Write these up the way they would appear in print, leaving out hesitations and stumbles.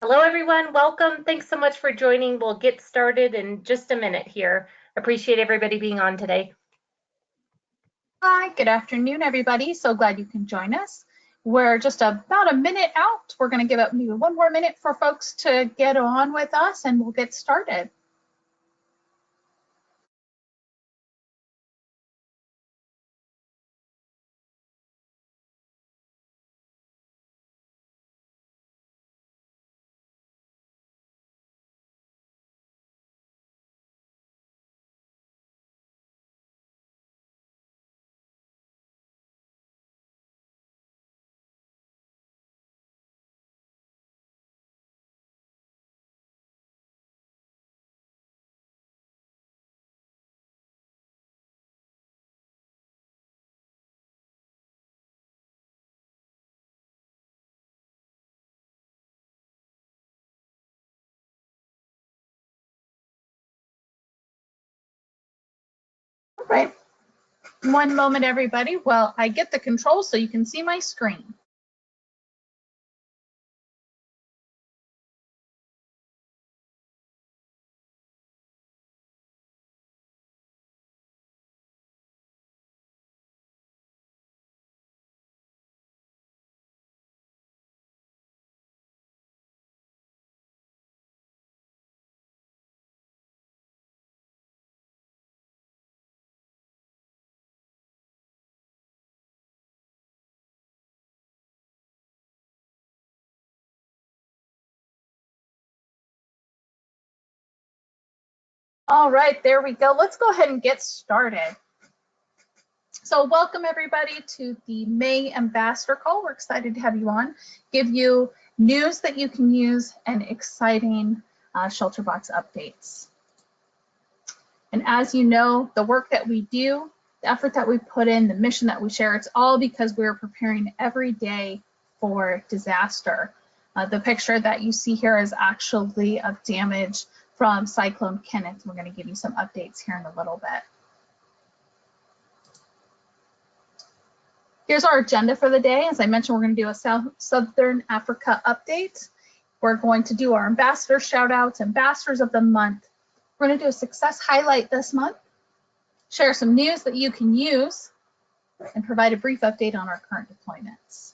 Hello, everyone. Welcome. Thanks so much for joining. We'll get started in just a minute here. Appreciate everybody being on today. Hi, good afternoon, everybody. So glad you can join us. We're just about a minute out. We're going to give up maybe one more minute for folks to get on with us and we'll get started. All right, one moment, everybody. Well, I get the controls so you can see my screen. All right, there we go. Let's go ahead and get started. So welcome everybody to the May Ambassador Call. We're excited to have you on, give you news that you can use and exciting ShelterBox updates. And as you know, the work that we do, the effort that we put in, the mission that we share, it's all because we're preparing every day for disaster. The picture that you see here is actually of damage from Cyclone Kenneth. We're going to give you some updates here in a little bit. Here's our agenda for the day. As I mentioned, we're going to do a Southern Africa update. We're going to do our ambassador shout outs, ambassadors of the month. We're going to do a success highlight this month, share some news that you can use, and provide a brief update on our current deployments.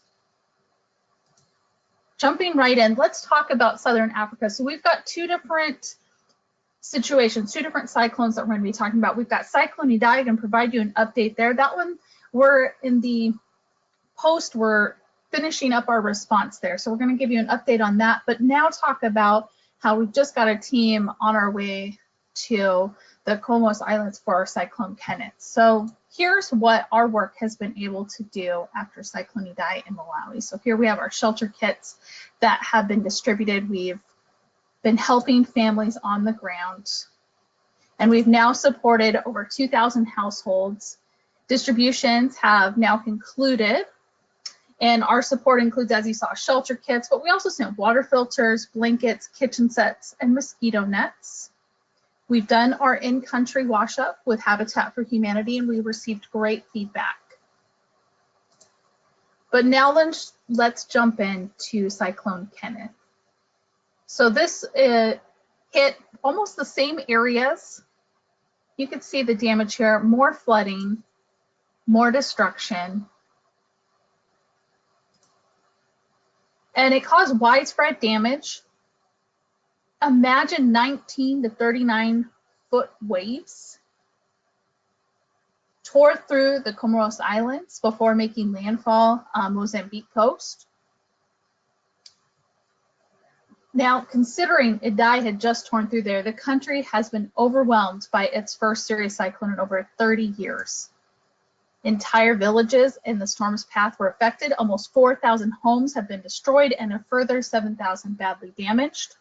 Jumping right in, let's talk about Southern Africa. So we've got two different situations, two different cyclones that we're going to be talking about. We've got Cyclone Idai, and provide you an update there. That one, we're in the post, we're finishing up our response there. So we're going to give you an update on that, but now talk about how we've just got a team on our way to the Comoros Islands for our Cyclone Kenneth. So here's what our work has been able to do after Cyclone Idai in Malawi. So here we have our shelter kits that have been distributed. We've been helping families on the ground, and we've now supported over 2,000 households. Distributions have now concluded, and our support includes, as you saw, shelter kits, but we also sent water filters, blankets, kitchen sets, and mosquito nets. We've done our in-country wash-up with Habitat for Humanity, and we received great feedback. But now let's jump into Cyclone Kenneth. So this hit almost the same areas. You can see the damage here, more flooding, more destruction. And it caused widespread damage. Imagine 19 to 39 foot waves tore through the Comoros Islands before making landfall on Mozambique coast. Now, considering Idai had just torn through there, the country has been overwhelmed by its first serious cyclone in over 30 years. Entire villages in the storm's path were affected. Almost 4,000 homes have been destroyed and a further 7,000 badly damaged.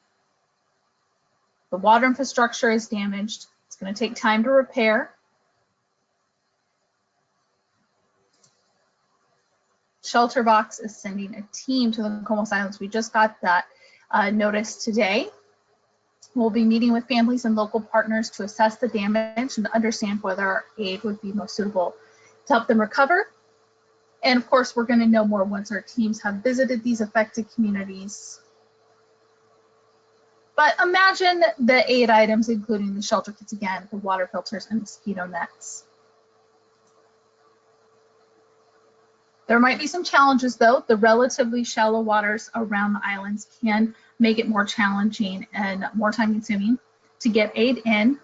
The water infrastructure is damaged. It's going to take time to repair. ShelterBox is sending a team to the Comoros Islands. We just got that notice today. We'll be meeting with families and local partners to assess the damage and understand whether our aid would be most suitable to help them recover. And of course, we're going to know more once our teams have visited these affected communities But imagine the 8 items, including the shelter kits again, the water filters, and mosquito nets. There might be some challenges though. The relatively shallow waters around the islands can make it more challenging and more time consuming to get aid in.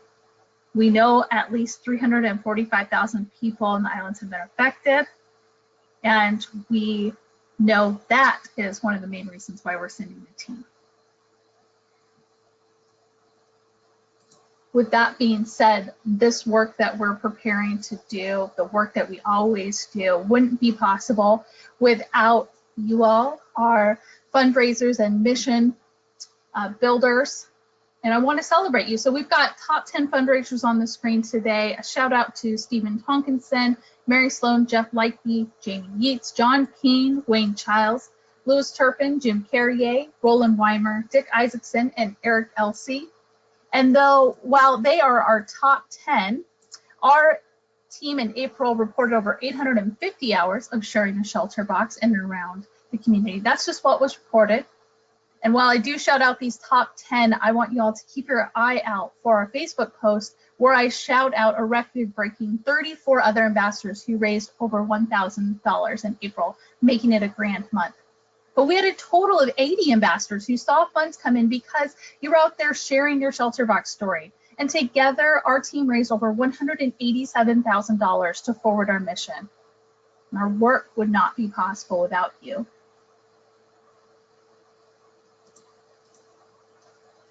We know at least 345,000 people on the islands have been affected. And we know that is one of the main reasons why we're sending the team. With that being said, this work that we're preparing to do, the work that we always do, wouldn't be possible without you all, our fundraisers and mission builders. And I want to celebrate you. So we've got top 10 fundraisers on the screen today. A shout out to Stephen Tonkinson, Mary Sloan, Jeff Lightby, Jamie Yeats, John Keene, Wayne Childs, Louis Turpin, Jim Carrier, Roland Weimer, Dick Isaacson, and Eric Elsey. And though, while they are our top 10, our team in April reported over 850 hours of sharing a shelter box in and around the community. That's just what was reported. And while I do shout out these top 10, I want you all to keep your eye out for our Facebook post where I shout out a record-breaking 34 other ambassadors who raised over $1,000 in April, making it a grand month. But we had a total of 80 ambassadors who saw funds come in because you were out there sharing your shelter box story. And together, our team raised over $187,000 to forward our mission. And our work would not be possible without you.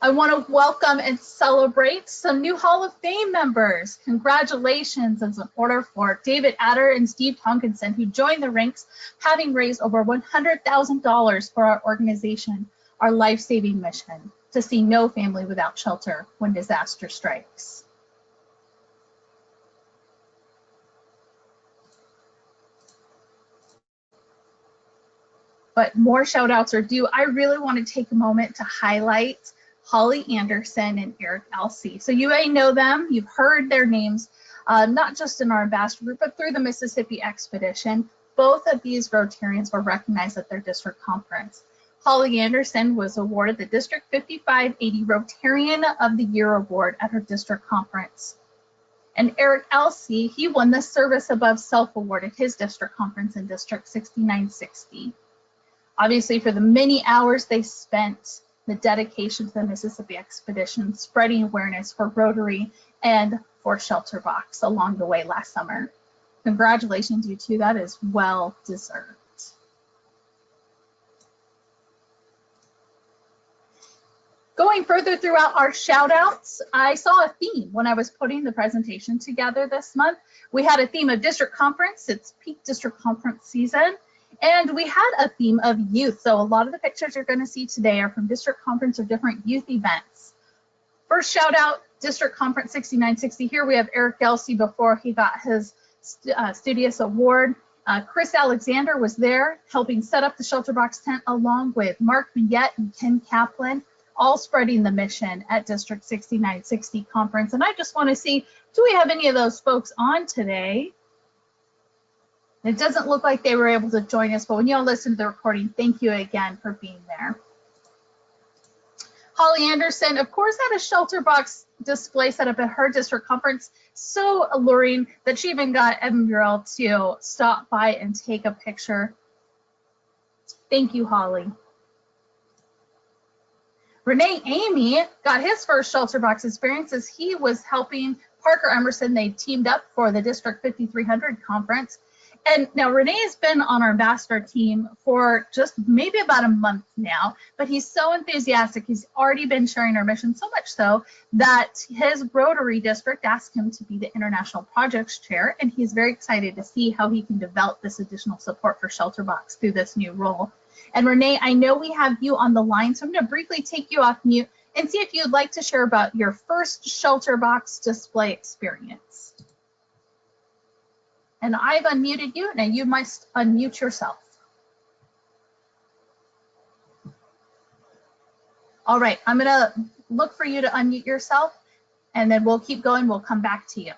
I want to welcome and celebrate some new Hall of Fame members. Congratulations is in order for David Adder and Steve Tonkinson, who joined the ranks, having raised over $100,000 for our organization, our life-saving mission, to see no family without shelter when disaster strikes. But more shout outs are due. I really want to take a moment to highlight Holly Anderson and Eric Elsey. So you may know them, you've heard their names, not just in our ambassador group, but through the Mississippi expedition. Both of these Rotarians were recognized at their district conference. Holly Anderson was awarded the District 5580 Rotarian of the Year Award at her district conference. And Eric Elsey, he won the Service Above Self Award at his district conference in District 6960. Obviously, for the many hours they spent, the dedication to the Mississippi expedition, spreading awareness for Rotary and for ShelterBox along the way last summer. Congratulations, you two. That is well deserved. Going further throughout our shout outs, I saw a theme when I was putting the presentation together this month. We had a theme of district conference. It's peak district conference season. And we had a theme of youth. So a lot of the pictures you're going to see today are from district conference or different youth events. First shout out, District Conference 6960. Here we have Eric Elsey before he got his Studious Award. Chris Alexander was there helping set up the ShelterBox tent along with Mark Miette and Ken Kaplan, all spreading the mission at District 6960 conference. And I just want to see, do we have any of those folks on today? It doesn't look like they were able to join us, but when y'all listen to the recording, thank you again for being there. Holly Anderson, of course, had a ShelterBox display set up at her district conference, so alluring that she even got Evan Burrell to stop by and take a picture. Thank you, Holly. Renee Amy got his first ShelterBox experience as he was helping Parker Emerson. They teamed up for the District 5300 conference. And now Renee has been on our ambassador team for just maybe about a month now, but he's so enthusiastic. He's already been sharing our mission, so much so that his Rotary district asked him to be the International Projects Chair, and he's very excited to see how he can develop this additional support for ShelterBox through this new role. And Renee, I know we have you on the line, so I'm going to briefly take you off mute and see if you'd like to share about your first ShelterBox display experience. And I've unmuted you. Now you must unmute yourself. All right, I'm gonna look for you to unmute yourself and then we'll keep going. We'll come back to you.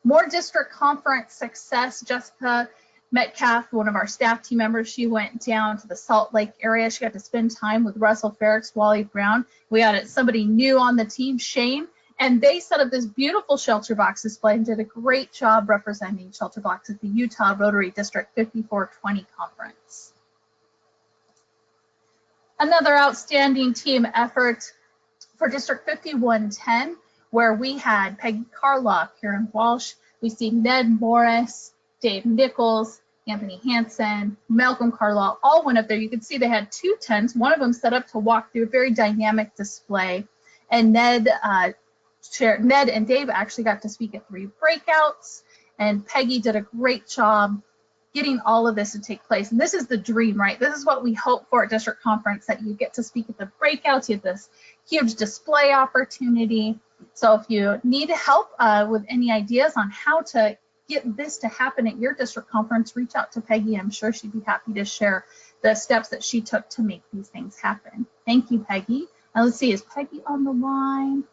More district conference success. Jessica Metcalf, one of our staff team members, she went down to the Salt Lake area. She got to spend time with Russell Ferricks, Wally Brown. We had somebody new on the team, Shane, and they set up this beautiful ShelterBox display and did a great job representing ShelterBox at the Utah Rotary District 5420 conference. Another outstanding team effort for District 5110, where we had Peggy Carlock, Karen Walsh, we see Ned Morris, Dave Nichols, Anthony Hansen, Malcolm Carlaw, all went up there. You can see they had 2 tents. One of them set up to walk through a very dynamic display. And Ned and Dave actually got to speak at 3 breakouts. And Peggy did a great job getting all of this to take place. And this is the dream, right? This is what we hope for at district conference, that you get to speak at the breakouts. You have this huge display opportunity. So if you need help with any ideas on how to get this to happen at your district conference, reach out to Peggy. I'm sure she'd be happy to share the steps that she took to make these things happen. Thank you, Peggy. Now let's see, is Peggy on the line?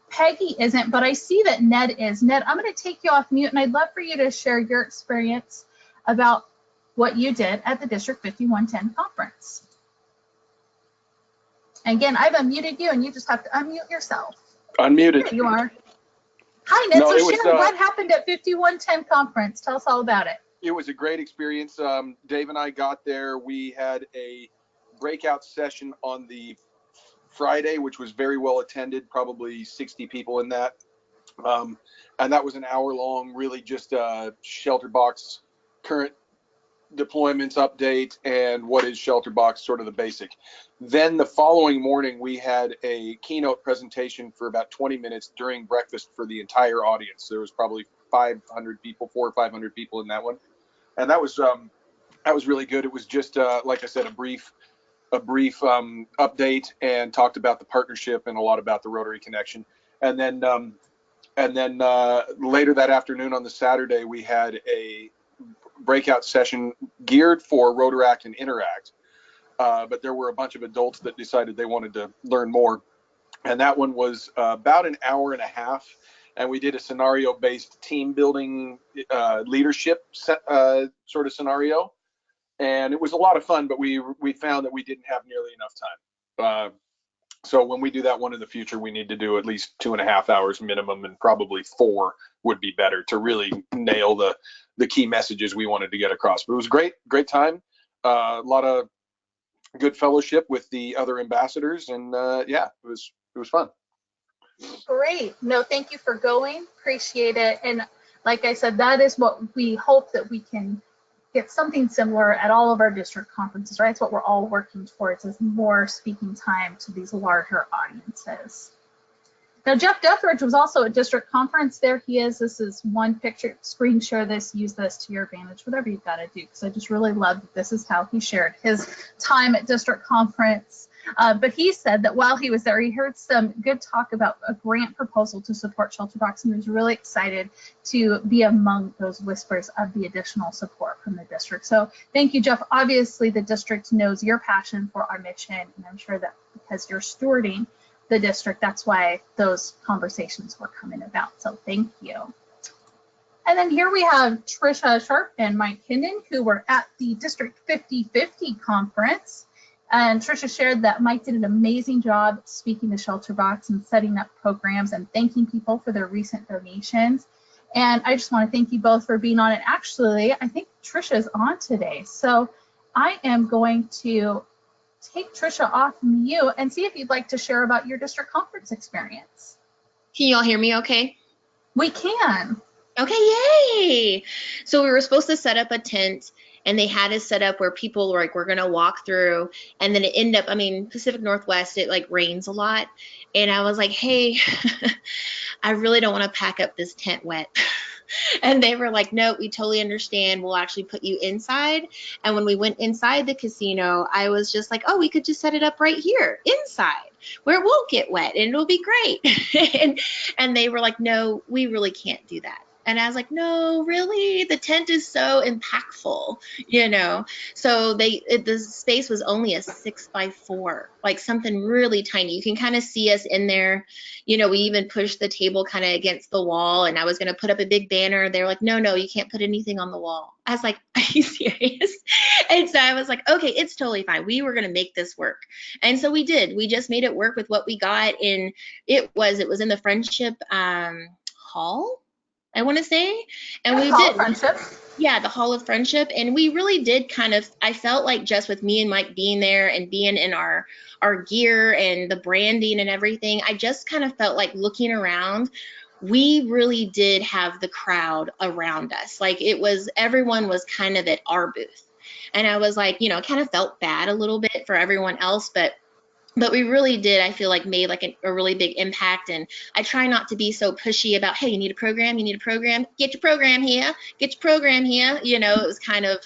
Peggy isn't, but I see that Ned is. Ned, I'm going to take you off mute, and I'd love for you to share your experience about what you did at the District 5110 conference. Again, I've unmuted you, and you just have to unmute yourself. Unmuted. There you are. Hi, Ned. No, So share what happened at 5110 conference. Tell us all about it. It was a great experience. Dave and I got there. We had a breakout session on the Friday, which was very well attended, probably 60 people in that. And that was an hour long, really just ShelterBox current deployments update and what is ShelterBox, sort of the basic. Then the following morning, we had a keynote presentation for about 20 minutes during breakfast for the entire audience. There was probably 500 people, 400 or 500 people in that one. And that was really good. It was just, like I said, a brief update, and talked about the partnership and a lot about the Rotary Connection. And then later that afternoon on the Saturday, we had a breakout session geared for Rotaract and Interact. But there were a bunch of adults that decided they wanted to learn more. And that one was about an hour and a half. And we did a scenario-based team building leadership sort of scenario. And it was a lot of fun, but we found that we didn't have nearly enough time. So when we do that one in the future, we need to do at least 2.5 hours minimum, and probably 4 would be better to really nail the key messages we wanted to get across. But it was great time. A lot of good fellowship with the other ambassadors, and yeah, it was fun. Great. No, thank you for going. Appreciate it. And like I said, that is what we hope that we can get something similar at all of our district conferences, right? It's what we're all working towards, is more speaking time to these larger audiences. Now, Jeff Deathridge was also at district conference. There he is. This is one picture. Screen share this, use this to your advantage, whatever you've got to do, because I just really love that this is how he shared his time at district conference. But he said that while he was there, he heard some good talk about a grant proposal to support ShelterBox, and he was really excited to be among those whispers of the additional support from the district. So thank you, Jeff. Obviously, the district knows your passion for our mission, and I'm sure that because you're stewarding the district, that's why those conversations were coming about. So thank you. And then here we have Trisha Sharp and Mike Hinden, who were at the District 5050 conference. And Trisha shared that Mike did an amazing job speaking to ShelterBox and setting up programs and thanking people for their recent donations. And I just want to thank you both for being on it. Actually, I think Trisha's on today. So I am going to take Trisha off mute and see if you'd like to share about your district conference experience. Can you all hear me okay? We can. Okay, yay! So we were supposed to set up a tent, and they had us set up where people were like, we're gonna walk through, and then it ended up, I mean, Pacific Northwest, it like rains a lot. And I was like, hey, I really don't want to pack up this tent wet. And they were like, no, we totally understand. We'll actually put you inside. And when we went inside the casino, I was just like, oh, we could just set it up right here inside where it won't get wet and it'll be great. and they were like, no, we really can't do that. And I was like, no, really? The tent is so impactful, you know? So the space was only a 6x4, like something really tiny. You can kind of see us in there. You know, we even pushed the table kind of against the wall, and I was going to put up a big banner. They're like, no, you can't put anything on the wall. I was like, are you serious? And so I was like, okay, it's totally fine. We were going to make this work. And so we did. We just made it work with what we got. And it was in the Friendship Hall, I want to say. And we Hall did. of Friendship. Yeah, the Hall of Friendship. And we really did kind of, I felt like just with me and Mike being there and being in our gear and the branding and everything, I just kind of felt like looking around, we really did have the crowd around us. Like everyone was kind of at our booth. And I was like, you know, kind of felt bad a little bit for everyone else, but we really did, I feel like, made like a really big impact. And I try not to be so pushy about, hey, you need a program, get your program here. You know, it was kind of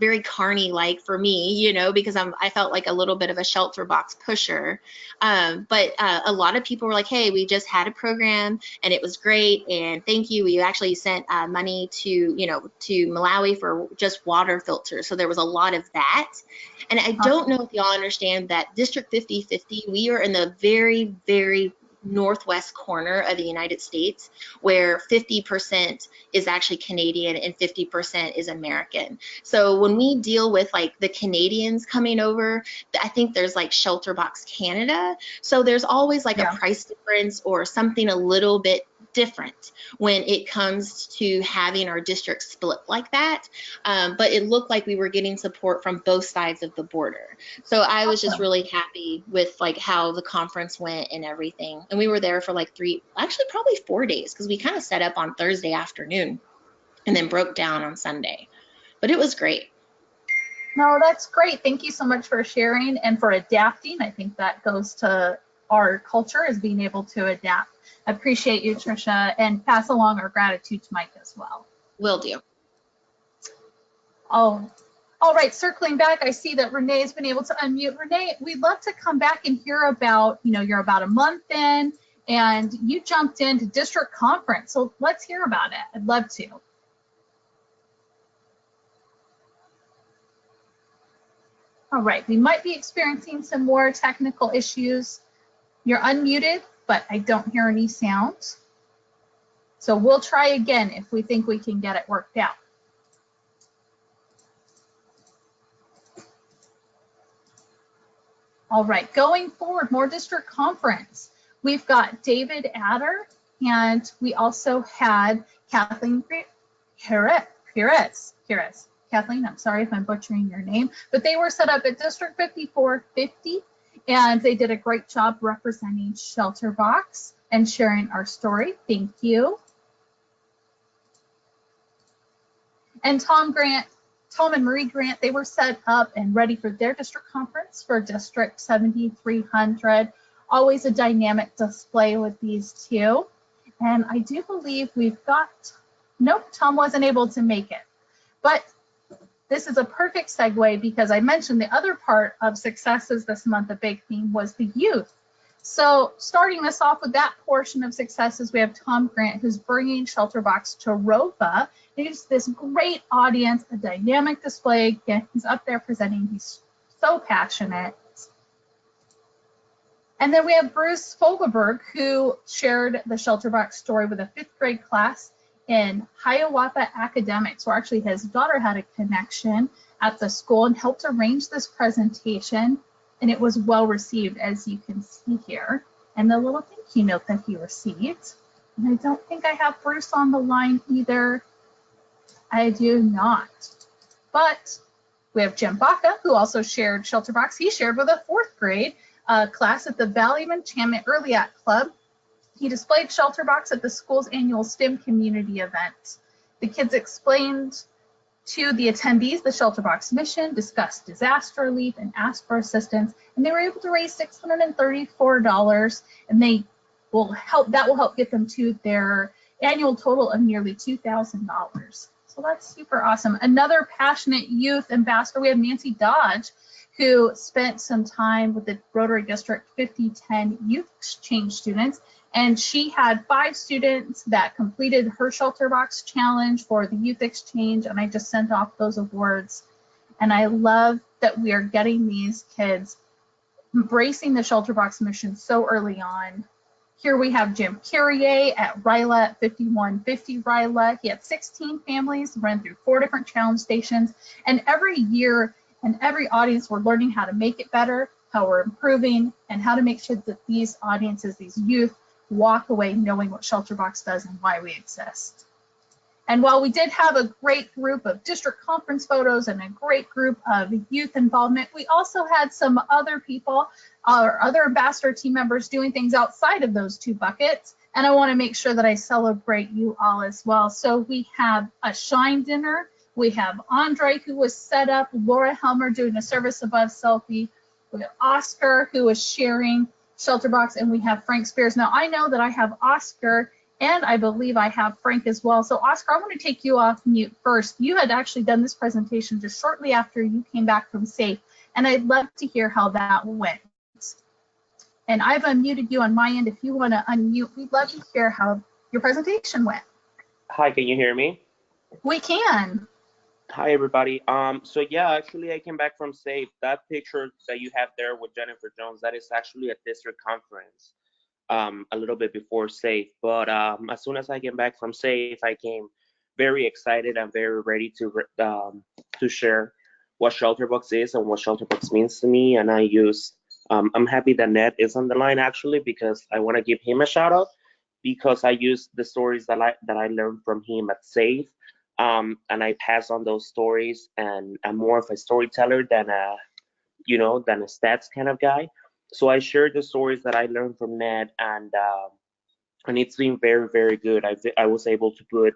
very carny like for me, you know, because I felt like a little bit of a ShelterBox pusher. But a lot of people were like, hey, we just had a program and it was great, and thank you. We actually sent money to Malawi for just water filters. So there was a lot of that. And I don't know if y'all understand that District 5050, we are in the very, very northwest corner of the United States, where 50% is actually Canadian and 50% is American. So when we deal with like the Canadians coming over, I think there's like ShelterBox Canada. So there's always like a price difference or something a little bit different when it comes to having our district split like that. But it looked like we were getting support from both sides of the border. So I was just really happy with like how the conference went and everything. And we were there for like probably 4 days, because we kind of set up on Thursday afternoon and then broke down on Sunday. But it was great. No, that's great. Thank you so much for sharing and for adapting. I think that goes to our culture, is being able to adapt. I appreciate you, Tricia, and pass along our gratitude to Mike as well. Will do. Oh, all right. Circling back, I see that Renee's been able to unmute. Renee, we'd love to come back and hear about, you're about a month in and you jumped into district conference. So let's hear about it. I'd love to. All right. We might be experiencing some more technical issues. You're unmuted, but I don't hear any sound. So we'll try again if we think we can get it worked out. All right, going forward, more district conference. We've got David Adder, and we also had Kathleen Perez. Kathleen, I'm sorry if I'm butchering your name, but they were set up at District 5450, and they did a great job representing ShelterBox and sharing our story. Thank you. And Tom and Marie Grant, they were set up and ready for their district conference for District 7300. Always a dynamic display with these two. And I do believe nope, Tom wasn't able to make it. But this is a perfect segue, because I mentioned the other part of successes this month, a big theme was the youth. So starting us off with that portion of successes, we have Tom Grant, who's bringing ShelterBox to ROFA. He's this great audience, a dynamic display. Again, he's up there presenting. He's so passionate. And then we have Bruce Fogelberg, who shared the ShelterBox story with a 5th grade class in Hiawatha Academics, where actually his daughter had a connection at the school and helped arrange this presentation. And it was well received, as you can see here, and the little thank you note that he received. And I don't think I have Bruce on the line either. I do not. But we have Jim Baca, who also shared ShelterBox. He shared with a 4th grade class at the Valley of Enchantment Early Act Club. He displayed ShelterBox at the school's annual STEM community event. The kids explained to the attendees the ShelterBox mission, discussed disaster relief, and asked for assistance. And they were able to raise $634, and that will help get them to their annual total of nearly $2,000. So that's super awesome. Another passionate youth ambassador, we have Nancy Dodge, who spent some time with the Rotary District 5010 youth exchange students And she had 5 students that completed her ShelterBox challenge for the youth exchange, and I just sent off those awards. And I love that we are getting these kids embracing the ShelterBox mission so early on. Here we have Jim Kyrie at Ryla at 5150 Ryla. He had 16 families, ran through 4 different challenge stations. And every year and every audience, we're learning how to make it better, how we're improving, and how to make sure that these audiences, these youth, walk away knowing what ShelterBox does and why we exist. And while we did have a great group of district conference photos and a great group of youth involvement, we also had some other people, or other ambassador team members, doing things outside of those 2 buckets. And I want to make sure that I celebrate you all as well. So we have a Shine dinner. We have Andre, who was set up, Laura Helmer doing a service above selfie. We have Oscar, who was sharing ShelterBox, and we have Frank Spears. Now, I know that I have Oscar, and I believe I have Frank as well. So Oscar, I want to take you off mute first. You had actually done this presentation just shortly after you came back from SAFE, and I'd love to hear how that went. And I've unmuted you on my end. If you want to unmute, we'd love to hear how your presentation went. Hi, can you hear me? We can. Hi, everybody. So yeah, actually, I came back from SAFE. That picture that you have there with Jennifer Jones, that is actually a district conference, a little bit before SAFE. But as soon as I came back from SAFE, I came very excited and very ready to share what ShelterBox is and what ShelterBox means to me. And I'm happy that Ned is on the line, actually, because I want to give him a shout out, because I use the stories that I learned from him at SAFE. And I pass on those stories, and I'm more of a storyteller than a stats kind of guy. So I share the stories that I learned from Ned, and it's been very, very good. I was able to put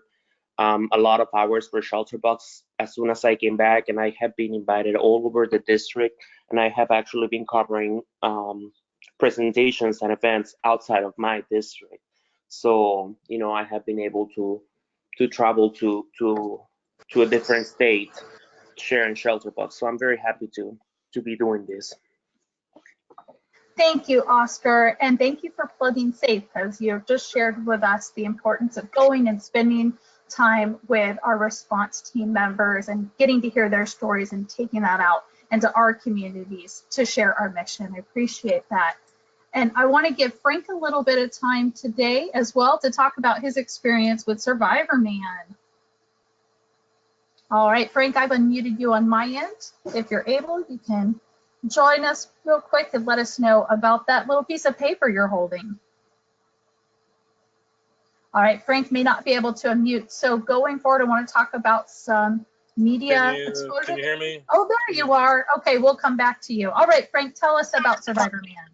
a lot of hours for ShelterBox as soon as I came back, and I have been invited all over the district, and I have actually been covering presentations and events outside of my district. So I have been able to travel to a different state sharing ShelterBox. So I'm very happy to be doing this. Thank you, Oscar, and thank you for plugging SAFE, because you've just shared with us the importance of going and spending time with our response team members and getting to hear their stories and taking that out into our communities to share our mission. I appreciate that. And I want to give Frank a little bit of time today as well to talk about his experience with Survivor Man. All right, Frank, I've unmuted you on my end. If you're able, you can join us real quick and let us know about that little piece of paper you're holding. All right, Frank may not be able to unmute. So going forward, I want to talk about some media exposure. Can you hear me? Oh, there you are. Okay, we'll come back to you. All right, Frank, tell us about Survivor Man.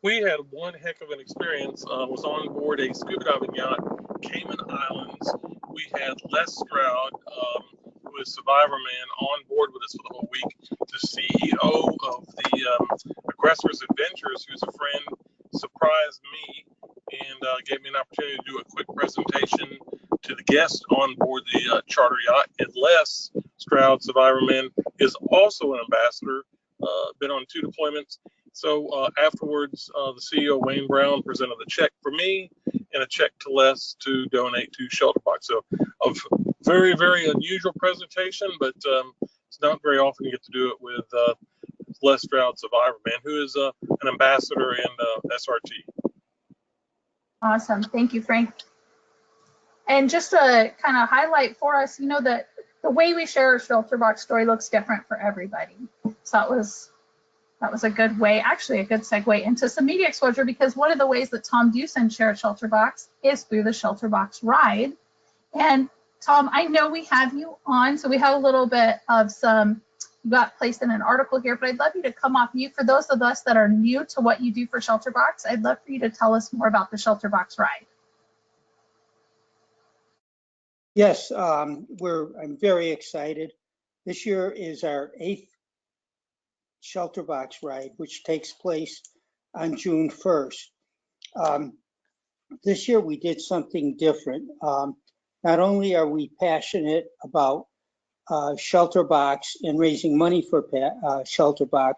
We had one heck of an experience. Was on board a scuba diving yacht, Cayman Islands. We had Les Stroud, who is Survivor Man, on board with us for the whole week. The CEO of the Aggressors Adventures, who's a friend, surprised me and gave me an opportunity to do a quick presentation to the guests on board the charter yacht. And Les Stroud, Survivor Man, is also an ambassador, been on 2 deployments. So afterwards, the CEO, Wayne Brown, presented a check for me and a check to Les to donate to ShelterBox. So a very, very unusual presentation, but it's not very often you get to do it with Les Stroud, Survivor Man, who is an ambassador and SRT. Awesome. Thank you, Frank. And just to kind of highlight for us, that the way we share our ShelterBox story looks different for everybody. So that was a good way, actually a good segue into some media exposure, because one of the ways that Tom Dewson shared ShelterBox is through the ShelterBox ride. And Tom, I know we have you on, so we have a little bit of you got placed in an article here, but I'd love you to come off mute. For those of us that are new to what you do for ShelterBox, I'd love for you to tell us more about the ShelterBox ride. Yes, I'm very excited. This year is our 8th ShelterBox ride, which takes place on June 1st. This year we did something different. Not only are we passionate about ShelterBox and raising money for ShelterBox,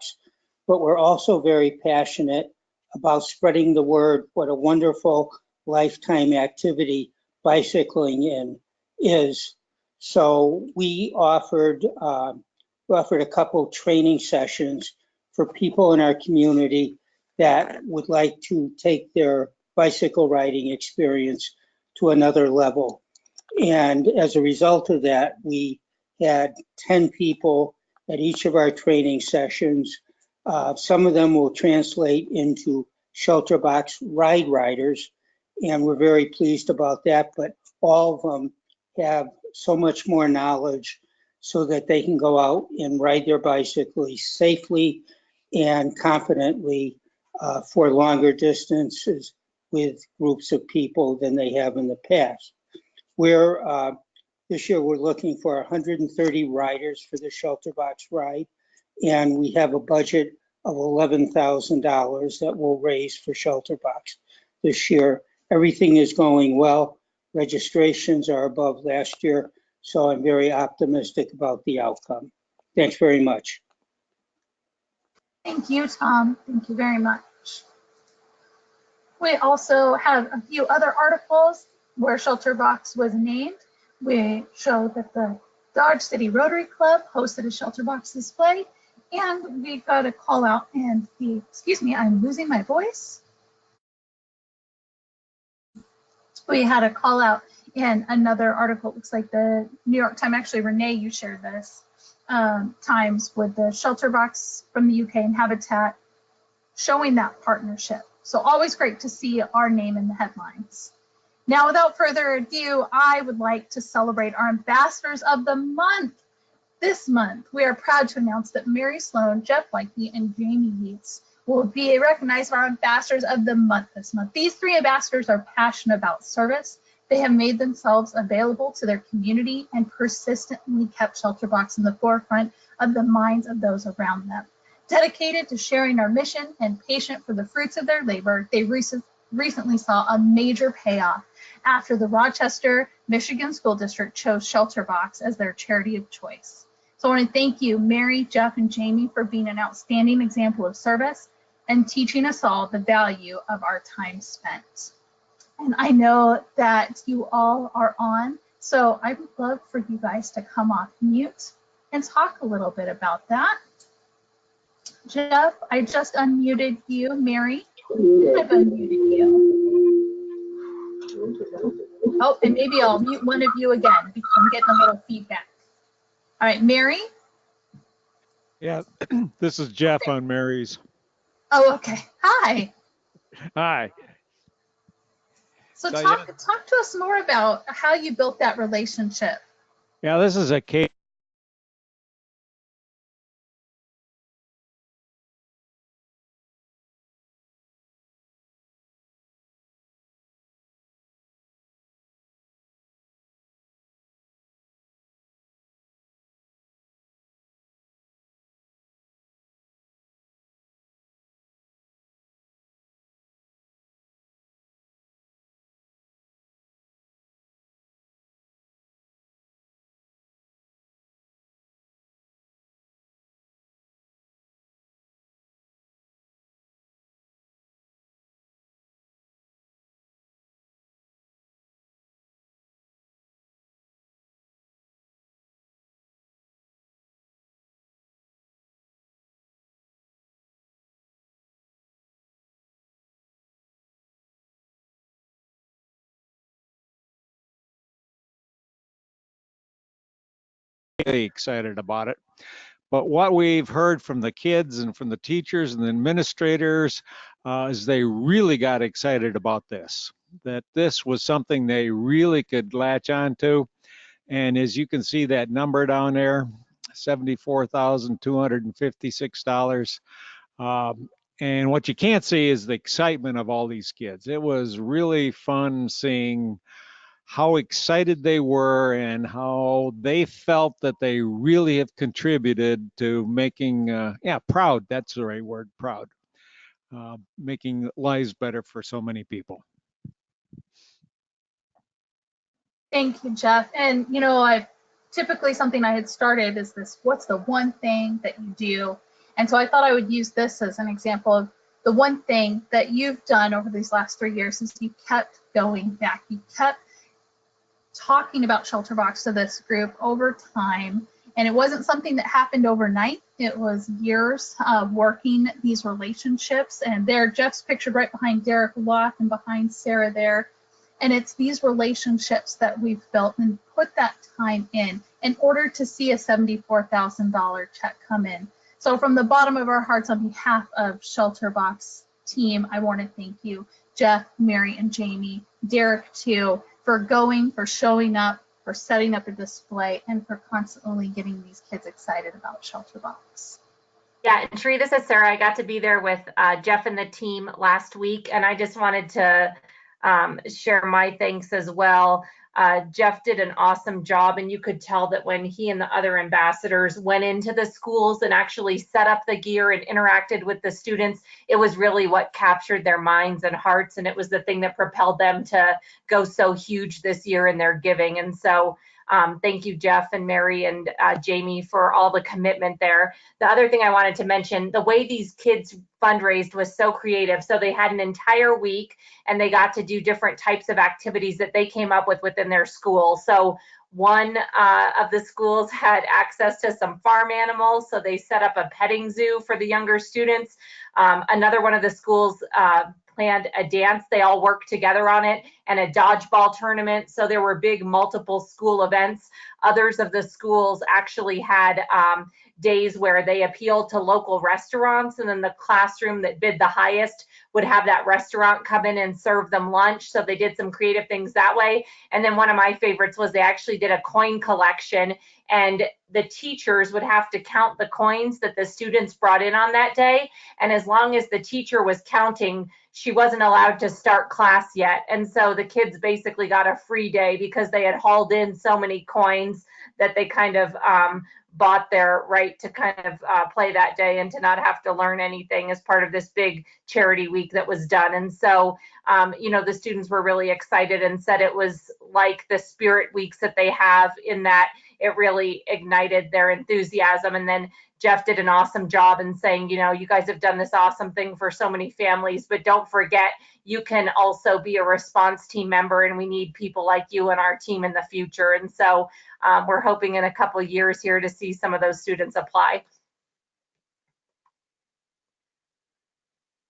but we're also very passionate about spreading the word what a wonderful lifetime activity bicycling in is. So we offered a couple training sessions for people in our community that would like to take their bicycle riding experience to another level. And as a result of that, we had 10 people at each of our training sessions. Some of them will translate into ShelterBox ride riders, and we're very pleased about that, but all of them have so much more knowledge so that they can go out and ride their bicycles safely and confidently for longer distances with groups of people than they have in the past. This year we're looking for 130 riders for the ShelterBox ride, and we have a budget of $11,000 that we'll raise for ShelterBox this year. Everything is going well. Registrations are above last year, so I'm very optimistic about the outcome. Thanks very much. Thank you, Tom. Thank you very much. We also have a few other articles where ShelterBox was named. We show that the Dodge City Rotary Club hosted a ShelterBox display, and we got a call out in the, excuse me, I'm losing my voice. We had a call out in another article. It looks like the New York Times, actually, Renee, you shared this, Times with the ShelterBox from the UK and Habitat showing that partnership. So always great to see our name in the headlines. Now, without further ado, I would like to celebrate our ambassadors of the month. This month, we are proud to announce that Mary Sloan, Jeff Likey, and Jamie Yates will be recognized as our ambassadors of the month this month. These three ambassadors are passionate about service. They have made themselves available to their community and persistently kept ShelterBox in the forefront of the minds of those around them. Dedicated to sharing our mission and patient for the fruits of their labor, they recently saw a major payoff after the Rochester, Michigan School District chose ShelterBox as their charity of choice. So I want to thank you, Mary, Jeff, and Jamie, for being an outstanding example of service and teaching us all the value of our time spent. And I know that you all are on, so I would love for you guys to come off mute and talk a little bit about that. Jeff, I just unmuted you. Mary, I've unmuted you. Oh, and maybe I'll mute one of you again because I'm getting a little feedback. All right, Mary? Yeah, this is Jeff on Mary's. Oh, okay. Hi. Hi. So talk to us more about how you built that relationship. Yeah, this is a case. Really excited about it. But what we've heard from the kids and from the teachers and the administrators is they really got excited about this, that this was something they really could latch onto. And as you can see that number down there, $74,256. And what you can't see is the excitement of all these kids. It was really fun seeing how excited they were and how they felt that they really have contributed to making, proud, that's the right word, proud, making lives better for so many people. Thank you, Jeff. And, you know, typically something I had started is this, what's the one thing that you do? And so I thought I would use this as an example of the one thing that you've done over these last 3 years is you kept going back. You kept talking about ShelterBox to this group over time. And it wasn't something that happened overnight. It was years of working these relationships. And there, Jeff's pictured right behind Derek Loth and behind Sarah there. And it's these relationships that we've built and put that time in order to see a $74,000 check come in. So from the bottom of our hearts, on behalf of ShelterBox team, I want to thank you, Jeff, Mary, and Jamie, Derek too, for going, for showing up, for setting up a display, and for constantly getting these kids excited about ShelterBox. Yeah, and Sheree, this is Sarah. I got to be there with Jeff and the team last week, and I just wanted to share my thanks as well. Jeff did an awesome job, and you could tell that when he and the other ambassadors went into the schools and actually set up the gear and interacted with the students, it was really what captured their minds and hearts, and it was the thing that propelled them to go so huge this year in their giving. And so thank you, Jeff and Mary and Jamie, for all the commitment there. The other thing I wanted to mention, the way these kids fundraised was so creative. So they had an entire week and they got to do different types of activities that they came up with within their school. So one of the schools had access to some farm animals, so they set up a petting zoo for the younger students. Another one of the schools planned a dance. They all worked together on it, and a dodgeball tournament. So there were big multiple school events. Others of the schools actually had days where they appealed to local restaurants, and then the classroom that bid the highest would have that restaurant come in and serve them lunch. So they did some creative things that way. And then one of my favorites was they actually did a coin collection, and the teachers would have to count the coins that the students brought in on that day. And as long as the teacher was counting, she wasn't allowed to start class yet. And so the kids basically got a free day because they had hauled in so many coins that they kind of bought their right to kind of play that day and to not have to learn anything as part of this big charity week that was done. And so, you know, the students were really excited and said it was like the spirit weeks that they have, in that it really ignited their enthusiasm. And then Jeff did an awesome job in saying, you know, you guys have done this awesome thing for so many families, but don't forget, you can also be a response team member, and we need people like you in our team in the future. And so we're hoping in a couple of years here to see some of those students apply.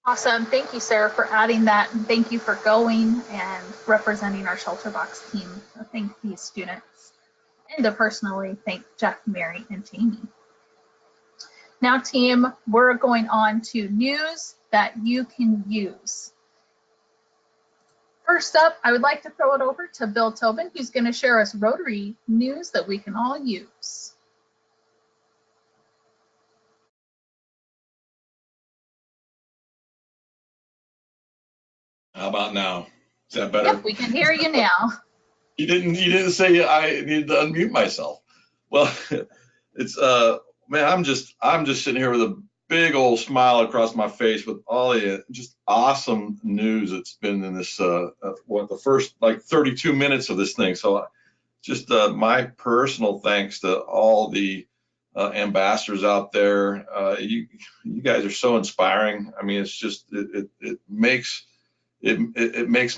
Awesome. Thank you, Sarah, for adding that. And thank you for going and representing our ShelterBox team. So thank these students. And to personally thank Jeff, Mary, and Jamie. Now, team, we're going on to news that you can use. First up, I would like to throw it over to Bill Tobin, who's going to share us Rotary news that we can all use. How about now? Is that better? Yep, we can hear you now. You didn't say I needed to unmute myself. Well, it's man, I'm just sitting here with a big old smile across my face with all the just awesome news that's been in this the first like 32 minutes of this thing. So just my personal thanks to all the ambassadors out there. You guys are so inspiring. I mean, it's just it makes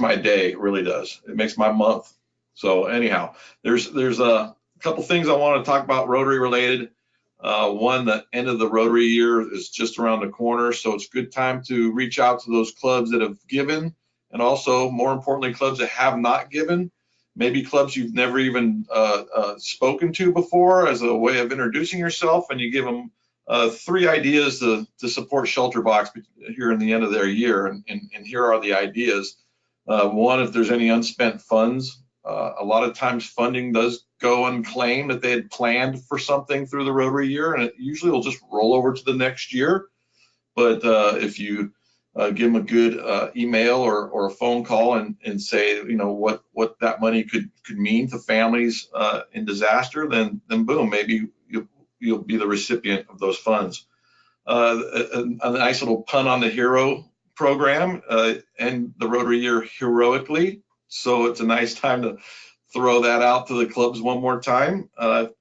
my day. It really does. It makes my month. So anyhow, there's a couple things I want to talk about Rotary related. One, the end of the Rotary year is just around the corner, so it's a good time to reach out to those clubs that have given, and also, more importantly, clubs that have not given. Maybe clubs you've never even spoken to before, as a way of introducing yourself, and you give them 3 ideas to support ShelterBox here in the end of their year, and here are the ideas. One, if there's any unspent funds, a lot of times funding does go unclaimed that they had planned for something through the Rotary year, and it usually will just roll over to the next year. But if you give them a good email or a phone call and say, you know, what that money could mean to families in disaster, then boom, maybe you'll be the recipient of those funds. A nice little pun on the HERO program, and the Rotary year heroically. So it's a nice time to throw that out to the clubs one more time.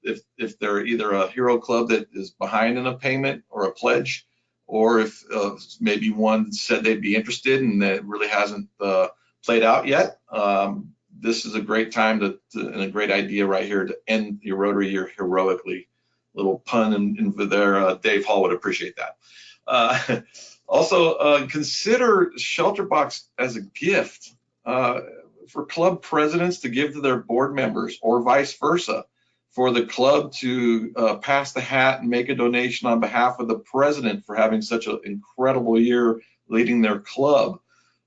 If they're either a HERO club that is behind in a payment or a pledge, or if maybe one said they'd be interested and that really hasn't played out yet, this is a great time and a great idea right here to end your Rotary year heroically. Little pun in there. Dave Hall would appreciate that. Also, consider ShelterBox as a gift for club presidents to give to their board members, or vice versa, for the club to pass the hat and make a donation on behalf of the president for having such an incredible year leading their club.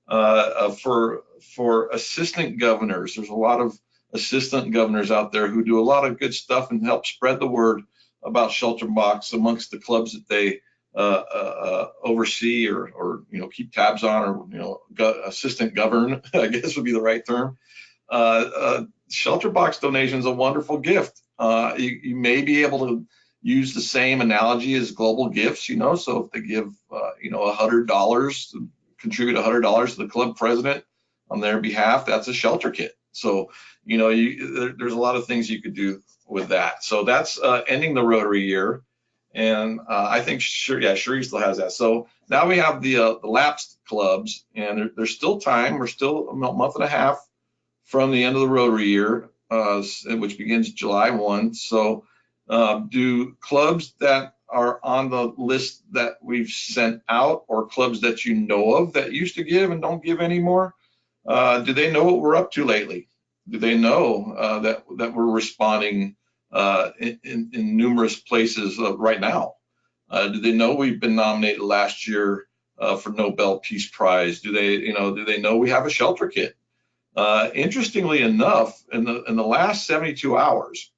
For assistant governors, there's a lot of assistant governors out there who do a lot of good stuff and help spread the word about ShelterBox amongst the clubs that they oversee or keep tabs on, or assistant govern, I guess would be the right term. ShelterBox donation is a wonderful gift. You may be able to use the same analogy as global gifts, so if they give $100, contribute $100 to the club president on their behalf, that's a shelter kit. So there's a lot of things you could do with that. So that's ending the Rotary year. And I think Cherie still has that. So now we have the lapsed clubs, and there's still time. We're still a month and a half from the end of the Rotary year, which begins July 1. So do clubs that are on the list that we've sent out, or clubs that you know of that used to give and don't give anymore, do they know what we're up to lately? Do they know that we're responding in numerous places right now? Do they know we've been nominated last year for Nobel Peace Prize? Do they know we have a shelter kit? Interestingly enough, in the last 72 hours,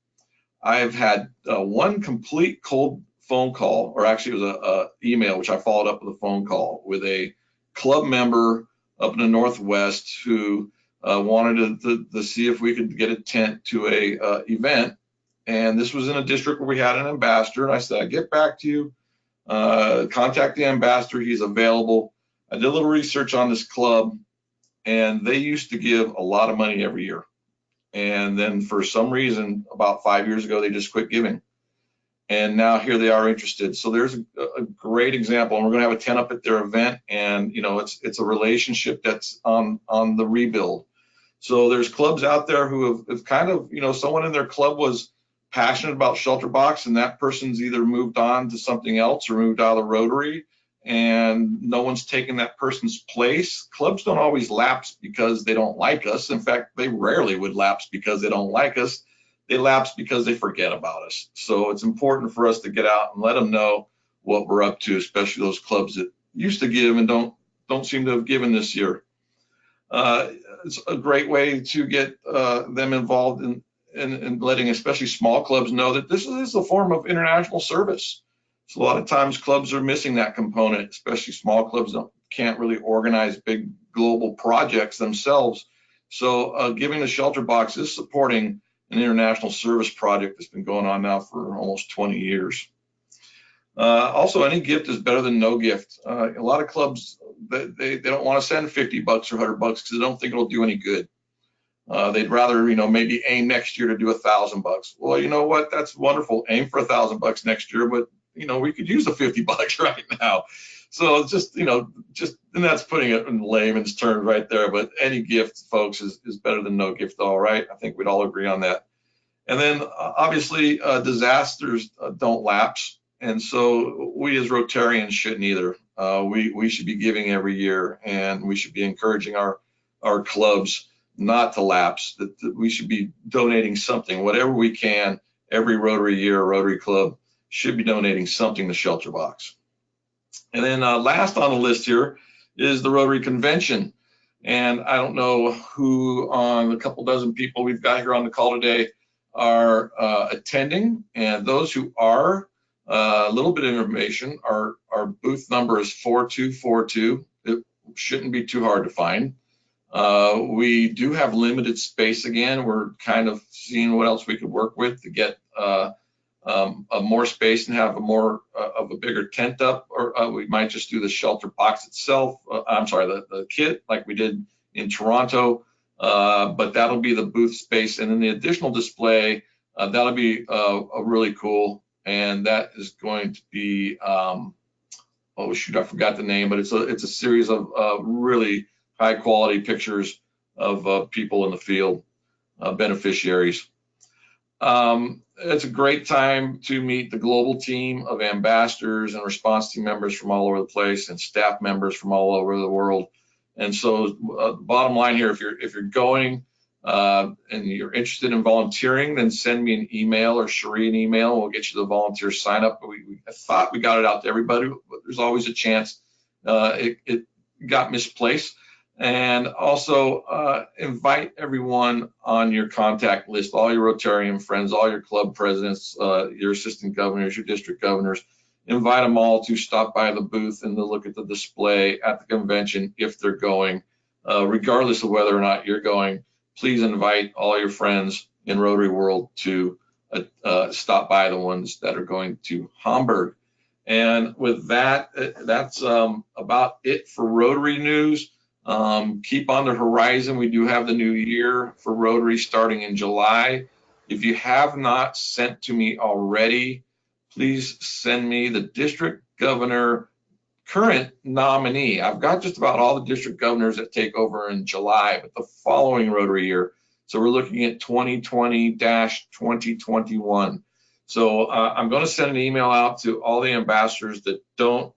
I've had one complete cold phone call, or actually it was a email, which I followed up with a phone call with a club member up in the Northwest who wanted to see if we could get a tent to a event. And this was in a district where we had an ambassador. And I said, I'd get back to you, contact the ambassador, he's available. I did a little research on this club, and they used to give a lot of money every year. And then for some reason, about 5 years ago, they just quit giving. And now here they are interested. So there's a great example. And we're going to have a tent up at their event. And, it's a relationship that's on the rebuild. So there's clubs out there who have kind of, someone in their club was passionate about ShelterBox, and that person's either moved on to something else or moved out of the Rotary, and no one's taken that person's place. Clubs don't always lapse because they don't like us. In fact, they rarely would lapse because they don't like us. They lapse because they forget about us. So it's important for us to get out and let them know what we're up to, especially those clubs that used to give and don't seem to have given this year. It's a great way to get them involved in letting especially small clubs know that this is a form of international service. So a lot of times clubs are missing that component, especially small clubs can't really organize big global projects themselves. So giving the ShelterBox is supporting an international service project that's been going on now for almost 20 years. Also, any gift is better than no gift. A lot of clubs, they don't want to send $50 or $100 because they don't think it'll do any good. They'd rather, maybe aim next year to do $1,000. Well, you know what? That's wonderful. Aim for $1,000 next year, but we could use the $50 right now. So it's just, and that's putting it in layman's terms right there. But any gift, folks, is better than no gift. All right. I think we'd all agree on that. And then obviously disasters don't lapse. And so we as Rotarians shouldn't either. We should be giving every year, and we should be encouraging our clubs not to lapse, that we should be donating something, whatever we can. Every Rotary year, Rotary Club should be donating something to ShelterBox. And then last on the list here is the Rotary Convention. And I don't know who on a couple dozen people we've got here on the call today are attending. And those who are, a little bit of information, our booth number is 4242. It shouldn't be too hard to find. We do have limited space again. We're kind of seeing what else we could work with to get more space and have a bigger tent up, or we might just do the ShelterBox itself. I'm sorry, the kit like we did in Toronto, but that'll be the booth space. And then the additional display, that'll be really cool. And that is going to be oh shoot, I forgot the name, but it's a series of really high quality pictures of people in the field, beneficiaries. It's a great time to meet the global team of ambassadors and response team members from all over the place and staff members from all over the world. And so bottom line here, if you're going and you're interested in volunteering, then send me an email or Cherie an email. We'll get you the volunteer sign up. I thought we got it out to everybody, but there's always a chance it got misplaced. And also invite everyone on your contact list, all your Rotarian friends, all your club presidents, your assistant governors, your district governors. Invite them all to stop by the booth and to look at the display at the convention if they're going. Regardless of whether or not you're going, please invite all your friends in Rotary World to stop by, the ones that are going to Hamburg. And with that, that's about it for Rotary news. Keep on the horizon. We do have the new year for Rotary starting in July. If you have not sent to me already, please send me the district governor current nominee. I've got just about all the district governors that take over in July, but the following Rotary year. So we're looking at 2020-2021. So I'm going to send an email out to all the ambassadors that I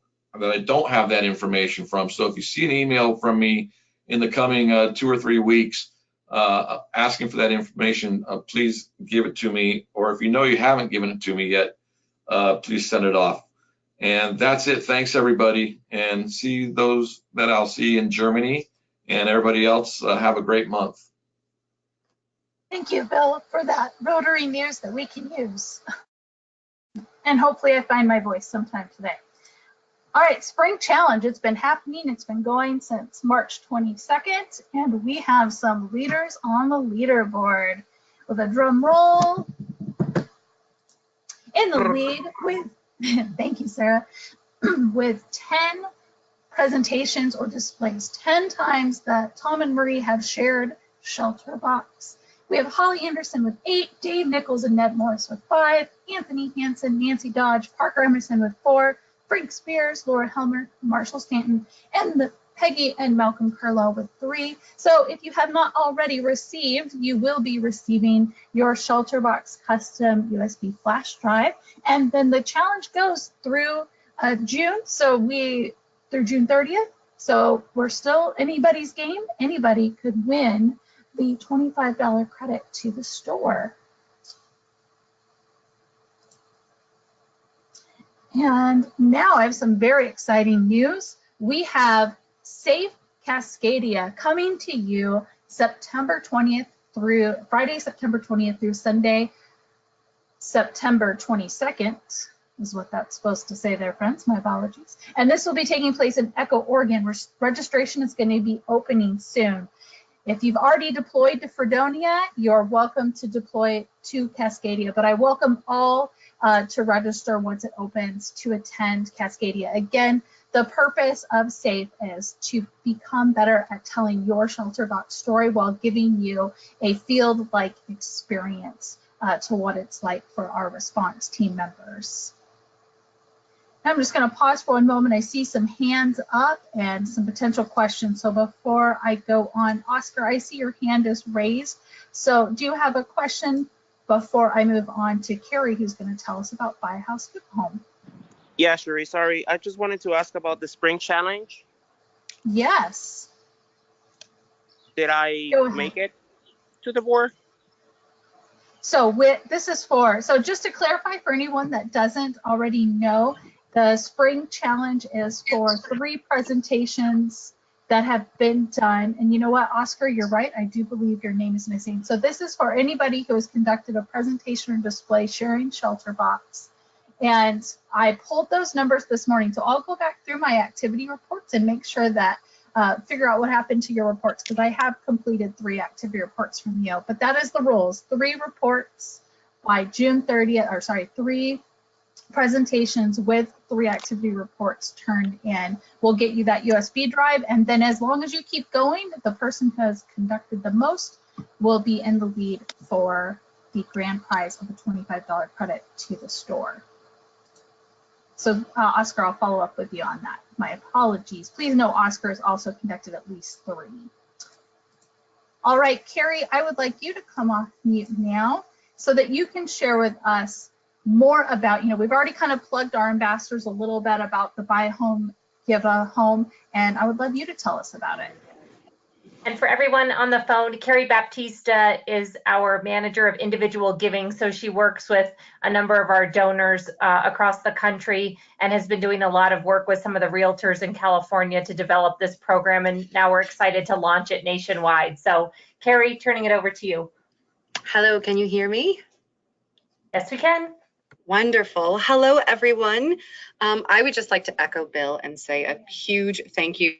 don't have that information from. So if you see an email from me in the coming 2 or 3 weeks asking for that information, please give it to me. Or if you know you haven't given it to me yet, please send it off. And that's it. Thanks, everybody. And see those that I'll see in Germany, and everybody else have a great month. Thank you, Bill, for that Rotary news that we can use. And hopefully I find my voice sometime today. All right, Spring Challenge, it's been happening. It's been going since March 22nd, and we have some leaders on the leaderboard. With a drum roll. In the lead with, thank you, Sarah, with 10 presentations or displays, 10 times that Tom and Marie have shared ShelterBox. We have Holly Anderson with 8, Dave Nichols and Ned Morris with 5, Anthony Hansen, Nancy Dodge, Parker Emerson with 4, Frank Spears, Laura Helmer, Marshall Stanton, and Peggy and Malcolm Curlow with 3. So if you have not already received, you will be receiving your ShelterBox custom USB flash drive. And then the challenge goes through June, through June 30th. So we're still anybody's game. Anybody could win the $25 credit to the store. And now I have some very exciting news. We have Safe Cascadia coming to you September 20th through Friday, September 20th through Sunday, September 22nd is what that's supposed to say there, friends. My apologies. And this will be taking place in Echo, Oregon. Registration is going to be opening soon. If you've already deployed to Fredonia, you're welcome to deploy to Cascadia, but I welcome all to register once it opens to attend Cascadia. Again, the purpose of SAFE is to become better at telling your ShelterBox story while giving you a field-like experience to what it's like for our response team members. I'm just going to pause for one moment. I see some hands up and some potential questions. So before I go on, Oscar, I see your hand is raised. So do you have a question before I move on to Carrie, who's going to tell us about Buy a House, Give a Home? Yeah, Cherie, sorry. I just wanted to ask about the Spring Challenge. Yes. Did I make it to the board? So so just to clarify for anyone that doesn't already know, the Spring Challenge is for 3 presentations that have been done. And you know what, Oscar, you're right. I do believe your name is missing. So this is for anybody who has conducted a presentation or display sharing ShelterBox. And I pulled those numbers this morning. So I'll go back through my activity reports and make sure that figure out what happened to your reports, because I have completed 3 activity reports from you. But that is the rules. 3 reports by June 30th, or sorry, 3 presentations with 3 activity reports turned in. We'll get you that USB drive, and then as long as you keep going, the person who has conducted the most will be in the lead for the grand prize of a $25 credit to the store. So Oscar, I'll follow up with you on that. My apologies. Please know Oscar has also conducted at least 3. All right, Carrie, I would like you to come off mute now so that you can share with us more about, we've already kind of plugged our ambassadors a little bit about the Buy a Home, Give a Home, and I would love you to tell us about it. And for everyone on the phone, Carrie Baptista is our manager of individual giving. So she works with a number of our donors across the country and has been doing a lot of work with some of the realtors in California to develop this program. And now we're excited to launch it nationwide. So Carrie, turning it over to you. Hello, can you hear me? Yes, we can. Wonderful. Hello, everyone. I would just like to echo Bill and say a huge thank you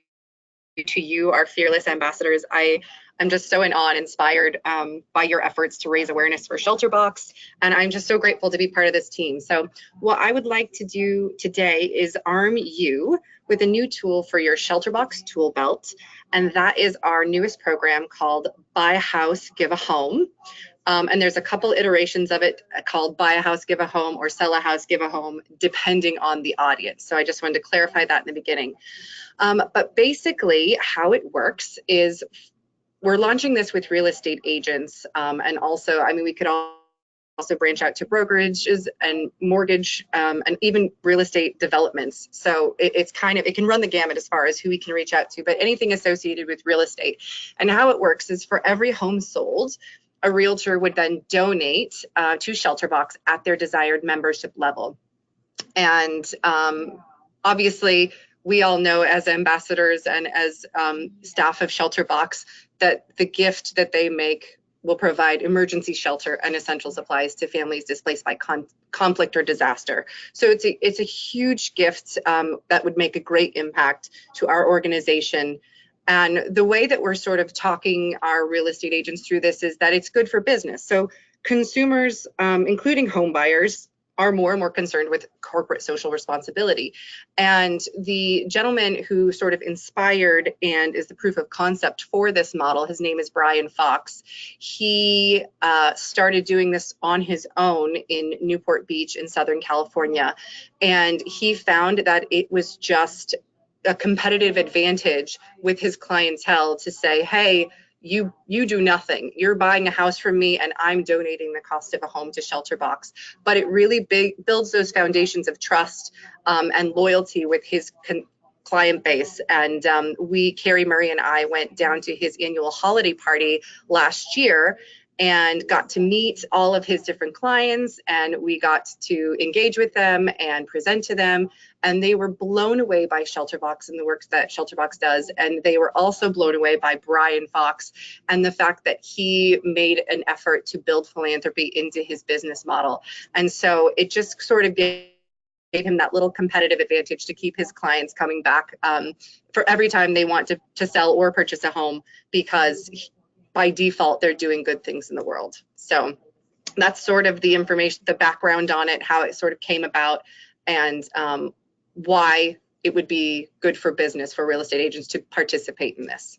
to you, our fearless ambassadors. I'm just so in awe and inspired by your efforts to raise awareness for ShelterBox, and I'm just so grateful to be part of this team. So what I would like to do today is arm you with a new tool for your ShelterBox tool belt, and that is our newest program called Buy a House, Give a Home. And there's a couple iterations of it called Buy a House, Give a Home, or Sell a House, Give a Home, depending on the audience. So I just wanted to clarify that in the beginning. But basically how it works is we're launching this with real estate agents. And also, we could also branch out to brokerages and mortgage and even real estate developments. So it can run the gamut as far as who we can reach out to, but anything associated with real estate. And how it works is for every home sold, a realtor would then donate to ShelterBox at their desired membership level. And obviously, we all know as ambassadors and as staff of ShelterBox that the gift that they make will provide emergency shelter and essential supplies to families displaced by conflict or disaster. So it's a huge gift that would make a great impact to our organization. And the way that we're sort of talking our real estate agents through this is that it's good for business. So consumers, including home buyers, are more and more concerned with corporate social responsibility. And the gentleman who sort of inspired and is the proof of concept for this model, his name is Brian Fox. He started doing this on his own in Newport Beach in Southern California. And he found that it was just a competitive advantage with his clientele to say, hey, you do nothing. You're buying a house from me and I'm donating the cost of a home to ShelterBox. But it really builds those foundations of trust and loyalty with his client base. And Carrie Murray and I went down to his annual holiday party last year and got to meet all of his different clients, and we got to engage with them and present to them, and they were blown away by ShelterBox and the work that ShelterBox does, and they were also blown away by Brian Fox and the fact that he made an effort to build philanthropy into his business model. And so it just sort of gave him that little competitive advantage to keep his clients coming back for every time they want to sell or purchase a home, because by default, they're doing good things in the world. So that's sort of the information, the background on it, how it sort of came about, and why it would be good for business for real estate agents to participate in this.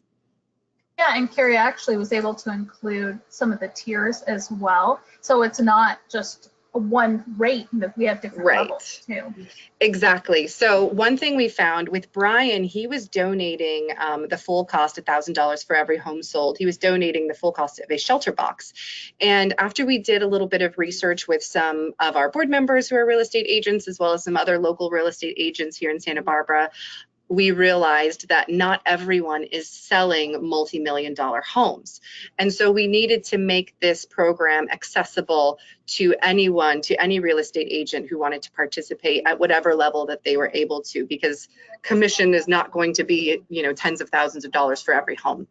Yeah, and Carrie actually was able to include some of the tiers as well. So it's not just a one rate, but we have different levels too. Exactly. So one thing we found with Brian, he was donating the full cost, $1,000 for every home sold. He was donating the full cost of a ShelterBox. And after we did a little bit of research with some of our board members who are real estate agents, as well as some other local real estate agents here in Santa Barbara, we realized that not everyone is selling multi-million-dollar homes. And so we needed to make this program accessible to anyone, to any real estate agent who wanted to participate at whatever level that they were able to, because commission is not going to be, tens of thousands of dollars for every home.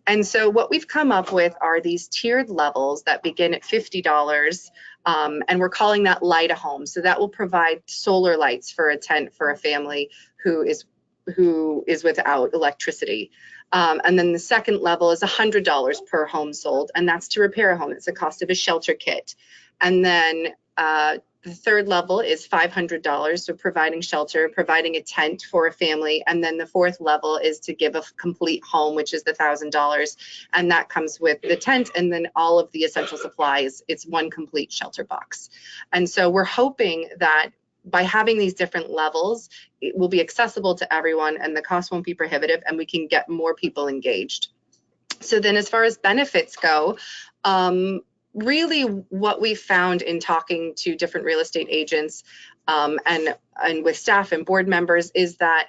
And so what we've come up with are these tiered levels that begin at $50, and we're calling that Light a Home. So that will provide solar lights for a tent for a family who is without electricity. And then the second level is $100 per home sold, and that's to repair a home. It's the cost of a shelter kit. And then the third level is $500, so providing shelter, providing a tent for a family. And then the fourth level is to give a complete home, which is the $1,000, and that comes with the tent and then all of the essential supplies. It's one complete ShelterBox. And so we're hoping that by having these different levels, it will be accessible to everyone and the cost won't be prohibitive, and we can get more people engaged. So then as far as benefits go, really what we found in talking to different real estate agents and with staff and board members is that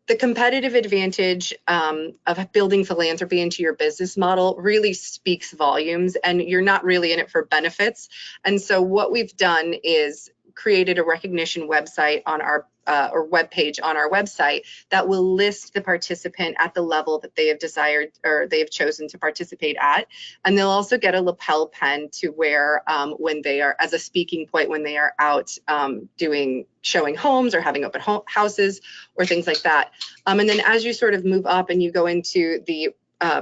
the competitive advantage of building philanthropy into your business model really speaks volumes, and you're not really in it for benefits. And so what we've done is created a recognition website on our or web page on our website that will list the participant at the level that they have desired or they have chosen to participate at. And they'll also get a lapel pen to wear when they are, as a speaking point, when they are out showing homes or having open houses or things like that. And then as you sort of move up and you go into the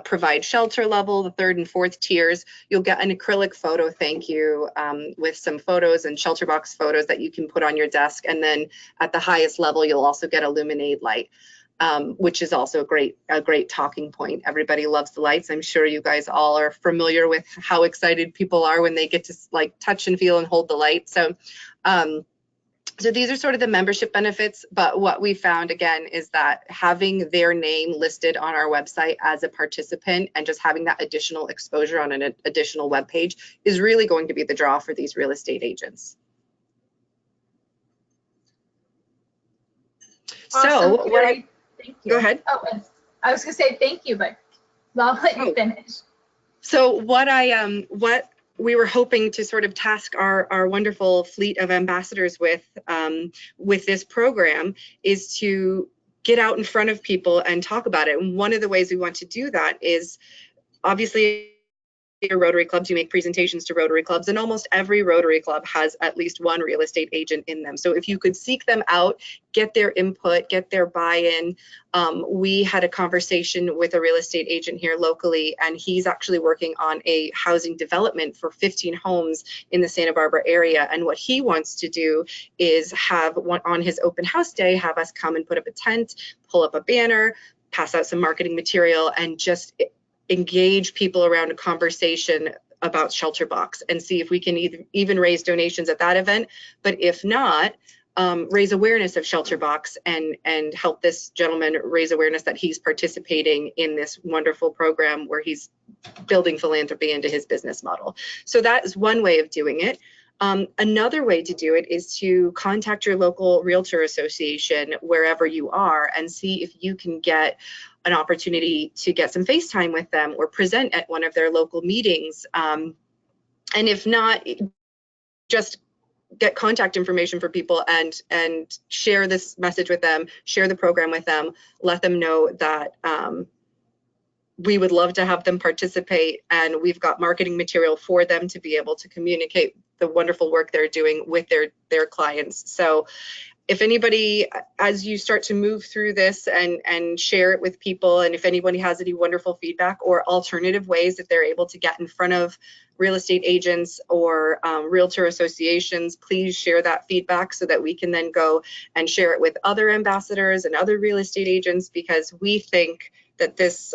provide shelter level, the 3rd and 4th tiers, you'll get an acrylic photo thank you with some photos and ShelterBox photos that you can put on your desk. And then at the highest level, you'll also get a Luminate light, which is also a great talking point. Everybody loves the lights. I'm sure you guys all are familiar with how excited people are when they get to like touch and feel and hold the light. So so these are sort of the membership benefits, but what we found again is that having their name listed on our website as a participant and just having that additional exposure on an additional web page is really going to be the draw for these real estate agents. Awesome, So Carrie, thank you. Go ahead. Oh, I was gonna say thank you, but I'll let you finish. So what we were hoping to sort of task our wonderful fleet of ambassadors with this program is to get out in front of people and talk about it. And one of the ways we want to do that is obviously your Rotary clubs, you make presentations to Rotary clubs, and almost every Rotary club has at least one real estate agent in them. So if you could seek them out, get their input, get their buy-in. We had a conversation with a real estate agent here locally, and he's actually working on a housing development for 15 homes in the Santa Barbara area. And what he wants to do is have on his open house day, have us come and put up a tent, pull up a banner, pass out some marketing material, and just engage people around a conversation about ShelterBox and see if we can even raise donations at that event. But if not, raise awareness of ShelterBox and help this gentleman raise awareness that he's participating in this wonderful program where he's building philanthropy into his business model. So that is one way of doing it. Another way to do it is to contact your local realtor association wherever you are and see if you can get an opportunity to get some FaceTime with them or present at one of their local meetings. And if not, just get contact information for people and share this message with them, share the program with them, let them know that we would love to have them participate, and we've got marketing material for them to be able to communicate the wonderful work they're doing with their clients. So if anybody, as you start to move through this and share it with people, and if anybody has any wonderful feedback or alternative ways that they're able to get in front of real estate agents or realtor associations, please share that feedback so that we can then go and share it with other ambassadors and other real estate agents, because we think that this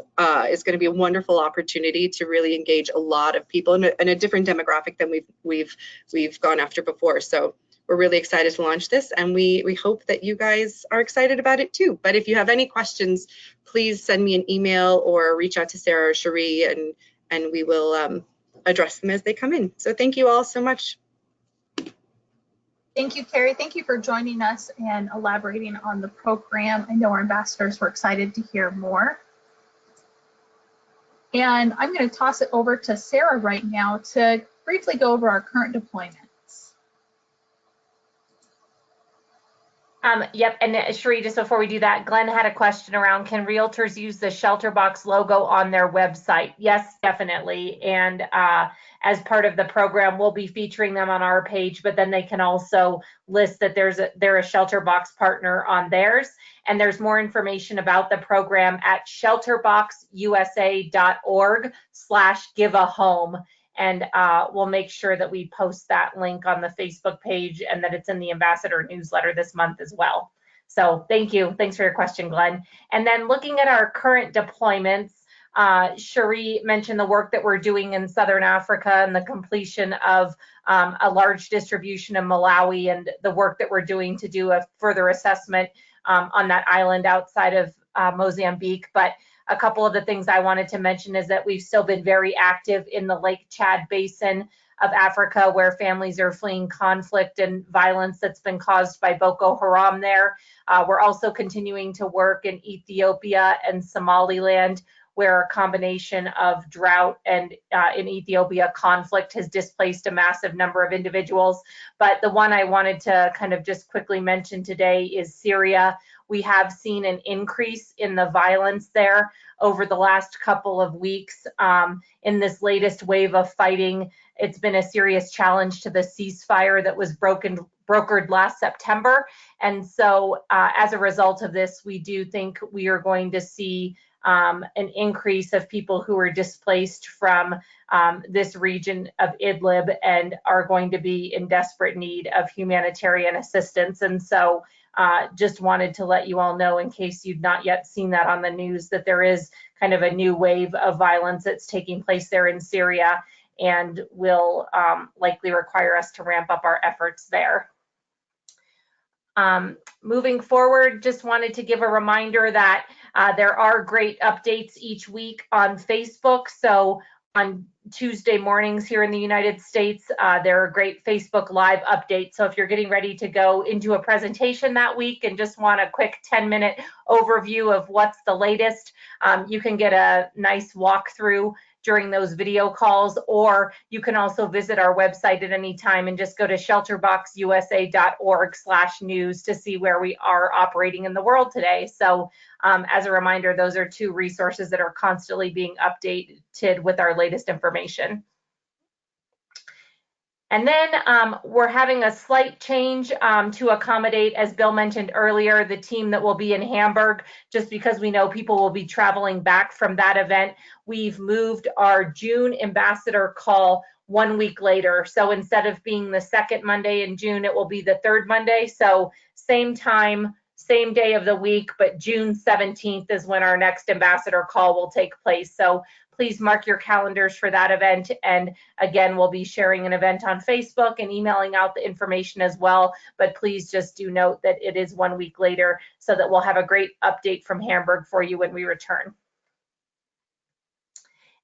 is going to be a wonderful opportunity to really engage a lot of people in a different demographic than we've gone after before. So we're really excited to launch this, and we hope that you guys are excited about it too. But if you have any questions, please send me an email or reach out to Sarah or Cherie, and we will address them as they come in. So thank you all so much. Thank you, Carrie. Thank you for joining us and elaborating on the program. I know our ambassadors were excited to hear more. And I'm going to toss it over to Sarah right now to briefly go over our current deployments. Yep, and Cherie, just before we do that, Glenn had a question around, can realtors use the ShelterBox logo on their website? Yes, definitely. And as part of the program, we'll be featuring them on our page, but then they can also list that they're a ShelterBox partner on theirs. And there's more information about the program at shelterboxusa.org/giveahome. And we'll make sure that we post that link on the Facebook page and that it's in the ambassador newsletter this month as well. So thank you. Thanks for your question, Glenn. And then looking at our current deployments, Cherie mentioned the work that we're doing in Southern Africa and the completion of a large distribution in Malawi, and the work that we're doing to do a further assessment on that island outside of Mozambique. But a couple of the things I wanted to mention is that we've still been very active in the Lake Chad Basin of Africa, where families are fleeing conflict and violence that's been caused by Boko Haram there. We're also continuing to work in Ethiopia and Somaliland, where a combination of drought and in Ethiopia conflict has displaced a massive number of individuals. But the one I wanted to kind of just quickly mention today is Syria. We have seen an increase in the violence there over the last couple of weeks. In this latest wave of fighting, it's been a serious challenge to the ceasefire that was brokered last September. And so as a result of this, we do think we are going to see an increase of people who are displaced from this region of Idlib and are going to be in desperate need of humanitarian assistance. And so just wanted to let you all know, in case you've not yet seen that on the news, that there is kind of a new wave of violence that's taking place there in Syria, and will likely require us to ramp up our efforts there. Moving forward, just wanted to give a reminder that there are great updates each week on Facebook. So on Tuesday mornings here in the United States, there are great Facebook Live updates. So if you're getting ready to go into a presentation that week and just want a quick 10-minute overview of what's the latest, you can get a nice walkthrough during those video calls, or you can also visit our website at any time and just go to shelterboxusa.org/news to see where we are operating in the world today. So as a reminder, those are two resources that are constantly being updated with our latest information. And then we're having a slight change to accommodate, as Bill mentioned earlier, the team that will be in Hamburg, just because we know people will be traveling back from that event. We've moved our June ambassador call 1 week later. So instead of being the second Monday in June, it will be the third Monday. So same time, same day of the week, but June 17th is when our next ambassador call will take place. So please mark your calendars for that event. And again, we'll be sharing an event on Facebook and emailing out the information as well. But please just do note that it is 1 week later, so that we'll have a great update from Hamburg for you when we return.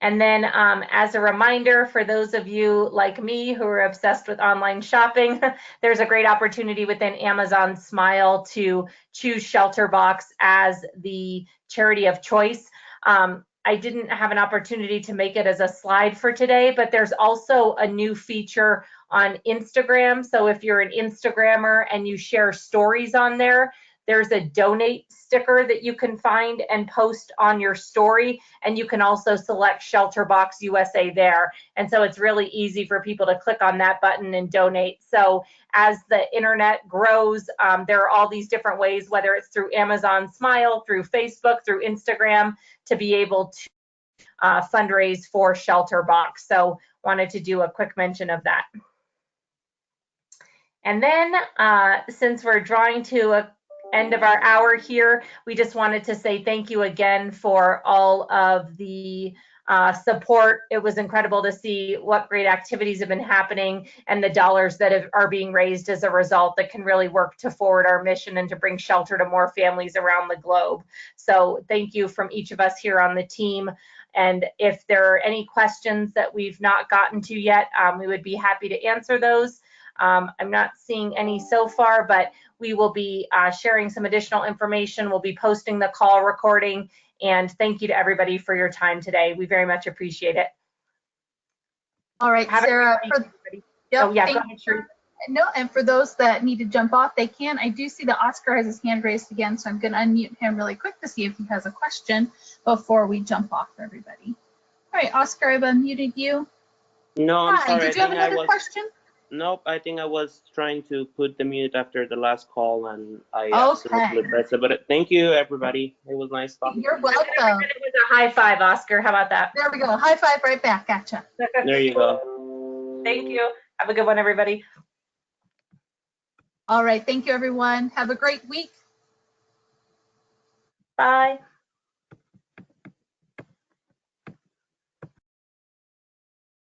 And then as a reminder, for those of you like me who are obsessed with online shopping, there's a great opportunity within Amazon Smile to choose ShelterBox as the charity of choice. I didn't have an opportunity to make it as a slide for today, but there's also a new feature on Instagram. So if you're an Instagrammer and you share stories on there, there's a donate sticker that you can find and post on your story, and you can also select ShelterBox USA there. And so it's really easy for people to click on that button and donate. So as the internet grows, there are all these different ways, whether it's through Amazon Smile, through Facebook, through Instagram, to be able to fundraise for ShelterBox. So wanted to do a quick mention of that. And then since we're drawing to a end of our hour here, we just wanted to say thank you again for all of the support. It was incredible to see what great activities have been happening and the dollars that are being raised as a result that can really work to forward our mission and to bring shelter to more families around the globe. So thank you from each of us here on the team. And if there are any questions that we've not gotten to yet, we would be happy to answer those. I'm not seeing any so far, but we will be sharing some additional information. We'll be posting the call recording, and thank you to everybody for your time today. We very much appreciate it. All right, Sarah. Go ahead, Sheree. No, and for those that need to jump off, they can. I do see that Oscar has his hand raised again, so I'm going to unmute him really quick to see if he has a question before we jump off for everybody. All right, Oscar, I've unmuted you. No, I'm sorry. Did you have another question? Nope, I think I was trying to put the mute after the last call, and I absolutely pressed it. But thank you, everybody. It was nice talking. You're welcome. It was a high five, Oscar. How about that? There we go. High five right back. Gotcha. There you go. Thank you. Have a good one, everybody. All right. Thank you, everyone. Have a great week. Bye.